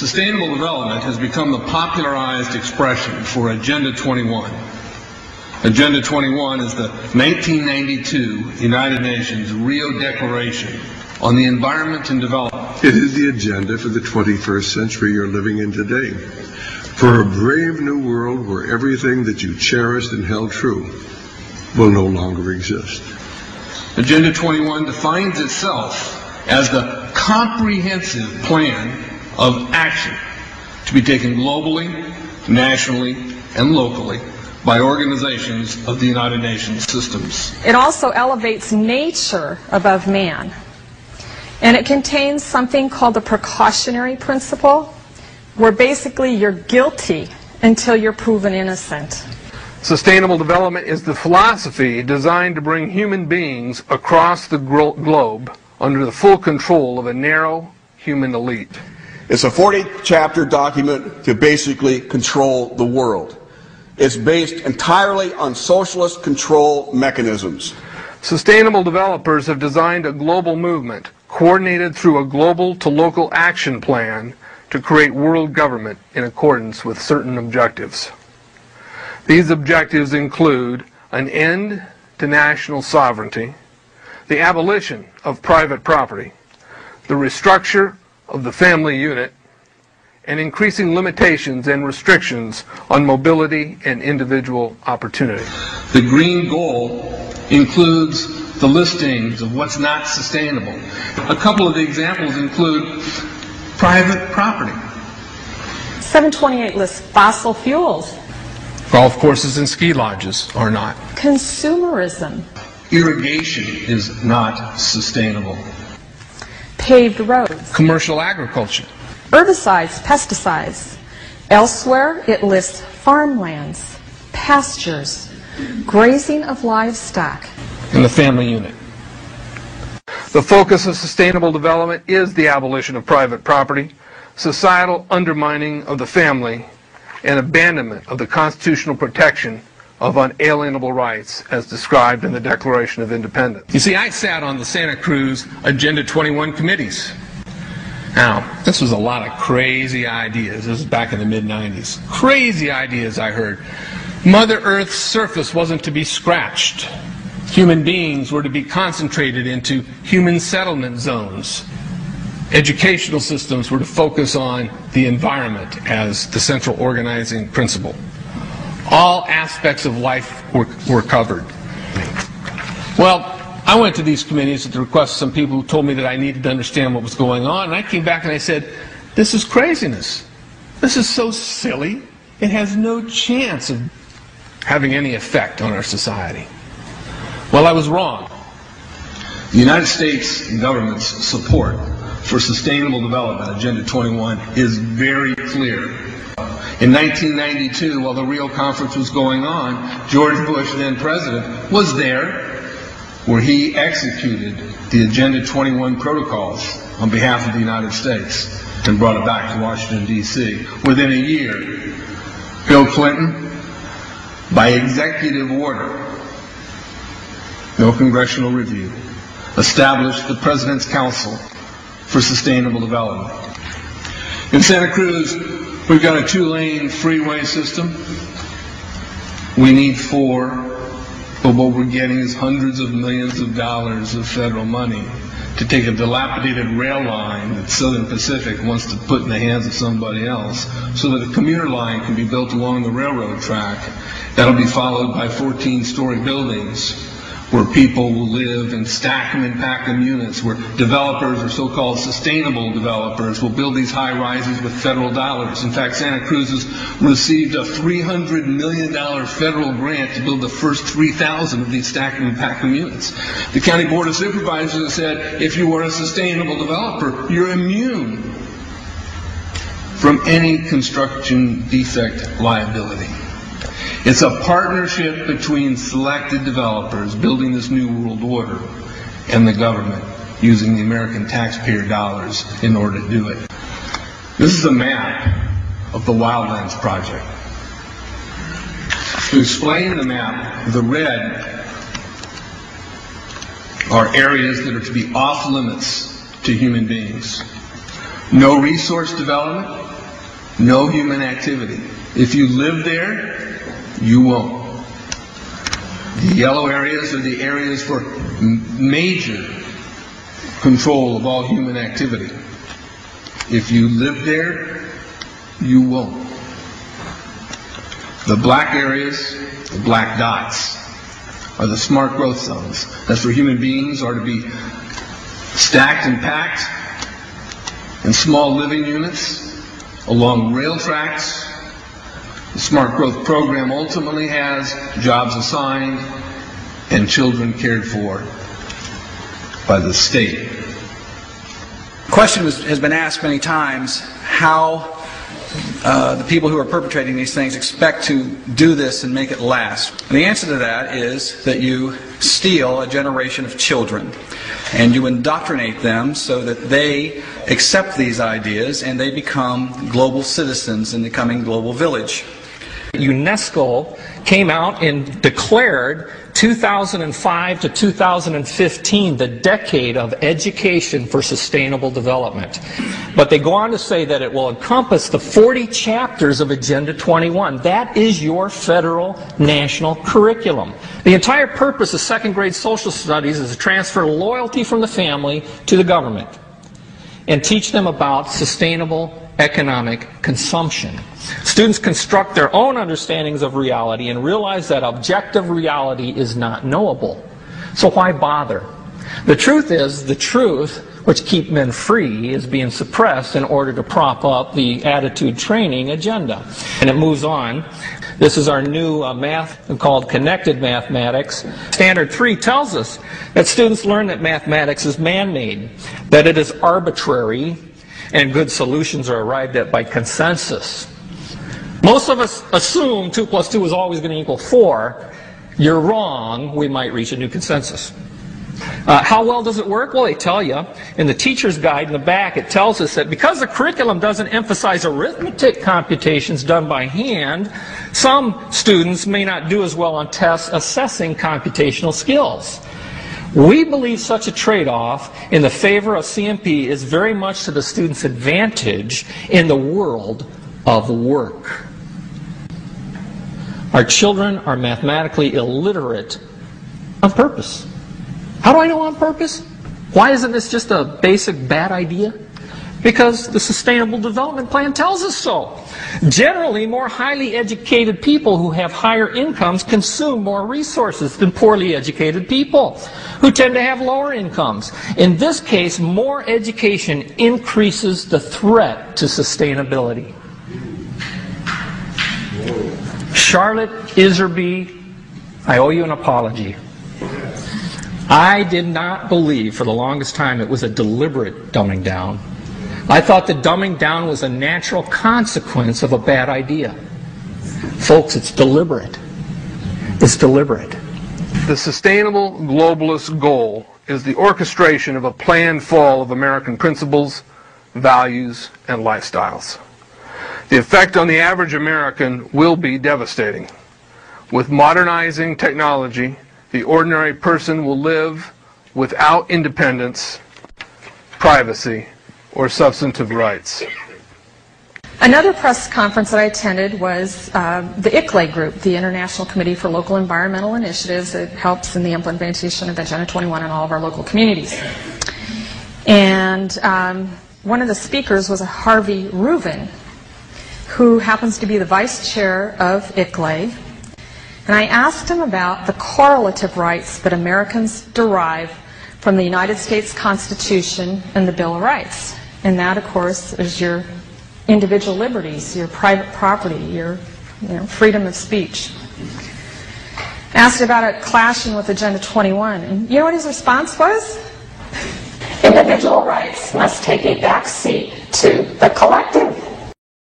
Sustainable development has become the popularized expression for Agenda 21. Agenda 21 is the 1992 United Nations Rio Declaration on the Environment and Development. It is the agenda for the 21st century you're living in today. For a brave new world where everything that you cherished and held true will no longer exist. Agenda 21 defines itself as the comprehensive plan of action to be taken globally, nationally, and locally by organizations of the United Nations systems. It also elevates nature above man. And it contains something called the precautionary principle, where basically you're guilty until you're proven innocent. Sustainable development is the philosophy designed to bring human beings across the globe under the full control of a narrow human elite. It's a 40-chapter document to basically control the world. It's based entirely on socialist control mechanisms. Sustainable developers have designed a global movement coordinated through a global to local action plan to create world government in accordance with certain objectives. These objectives include an end to national sovereignty, the abolition of private property, the restructure of the family unit, and increasing limitations and restrictions on mobility and individual opportunity. The green goal includes the listings of what's not sustainable. A couple of the examples include private property. 728 lists fossil fuels. Golf courses and ski lodges are not. Consumerism. Irrigation is not sustainable. Paved roads. Commercial agriculture. Herbicides, pesticides. Elsewhere, it lists farmlands, pastures, grazing of livestock. And the family unit. The focus of sustainable development is the abolition of private property, societal undermining of the family, and abandonment of the constitutional protection of unalienable rights as described in the Declaration of Independence. You see, I sat on the Santa Cruz Agenda 21 committees. Now, this was a lot of crazy ideas. This was back in the mid-90s. Crazy ideas I heard. Mother Earth's surface wasn't to be scratched. Human beings were to be concentrated into human settlement zones. Educational systems were to focus on the environment as the central organizing principle. All aspects of life were covered. Well, I went to these committees at the request of some people who told me that I needed to understand what was going on, and I came back and I said, this is craziness. This is so silly. It has no chance of having any effect on our society. Well, I was wrong. The United States government's support for sustainable development, Agenda 21, is very clear. In 1992, while the Rio Conference was going on, George Bush, then president, was there where he executed the Agenda 21 protocols on behalf of the United States and brought it back to Washington, D.C. Within a year, Bill Clinton, by executive order, no congressional review, established the President's Council for Sustainable Development. In Santa Cruz, we've got a 2-lane freeway system. We need 4, but what we're getting is hundreds of millions of dollars of federal money to take a dilapidated rail line that Southern Pacific wants to put in the hands of somebody else so that a commuter line can be built along the railroad track. That'll be followed by 14-story buildings where people will live and stack them and pack them units, where developers, or so-called sustainable developers, will build these high-rises with federal dollars. In fact, Santa Cruz has received a $300 million federal grant to build the first 3,000 of these stack them and pack them units. The County Board of Supervisors has said, if you are a sustainable developer, you're immune from any construction defect liability. It's a partnership between selected developers building this new world order and the government using the American taxpayer dollars in order to do it. This is a map of the Wildlands Project. To explain the map, the red are areas that are to be off limits to human beings. No resource development, No human activity. If you live there, you won't. The yellow areas are the areas for major control of all human activity. If you live there, you won't. The black areas, the black dots, are the smart growth zones. That's where human beings are to be stacked and packed in small living units along rail tracks. The Smart Growth Program ultimately has jobs assigned and children cared for by the state. The question has been asked many times how the people who are perpetrating these things expect to do this and make it last. And the answer to that is that you steal a generation of children and you indoctrinate them so that they accept these ideas and they become global citizens in the coming global village. UNESCO came out and declared 2005 to 2015 the decade of education for sustainable development. But they go on to say that it will encompass the 40 chapters of Agenda 21. That is your federal national curriculum. The entire purpose of second grade social studies is to transfer loyalty from the family to the government and teach them about sustainable economic consumption. Students construct their own understandings of reality and realize that objective reality is not knowable. So why bother? The truth is, the truth, which keep men free, is being suppressed in order to prop up the attitude training agenda. And it moves on. This is our new math called Connected Mathematics. Standard 3 tells us that students learn that mathematics is man-made, that it is arbitrary, and good solutions are arrived at by consensus. Most of us assume 2 plus 2 is always going to equal 4. You're wrong. We might reach a new consensus. How well does it work? Well, they tell you in the teacher's guide in the back, it tells us that because the curriculum doesn't emphasize arithmetic computations done by hand, some students may not do as well on tests assessing computational skills. We believe such a trade-off in the favor of CMP is very much to the student's advantage in the world of work. Our children are mathematically illiterate on purpose. How do I know on purpose? Why isn't this just a basic bad idea? Because the Sustainable Development Plan tells us so. Generally, more highly educated people who have higher incomes consume more resources than poorly educated people who tend to have lower incomes. In this case, more education increases the threat to sustainability. Charlotte Iserby, I owe you an apology. I did not believe for the longest time it was a deliberate dumbing down. I thought the dumbing down was a natural consequence of a bad idea. Folks, it's deliberate. It's deliberate. The sustainable globalist goal is the orchestration of a planned fall of American principles, values, and lifestyles. The effect on the average American will be devastating. With modernizing technology, the ordinary person will live without independence, privacy, or substantive rights. Another press conference that I attended was the ICLEI group, the International Committee for Local Environmental Initiatives. It helps in the implementation of Agenda 21 in all of our local communities. And one of the speakers was a Harvey Reuven, who happens to be the vice chair of ICLEI. And I asked him about the correlative rights that Americans derive from the United States Constitution and the Bill of Rights. And that, of course, is your individual liberties, your private property, your freedom of speech. Asked about it clashing with Agenda 21. And you know what his response was? Individual rights must take a back seat to the collective.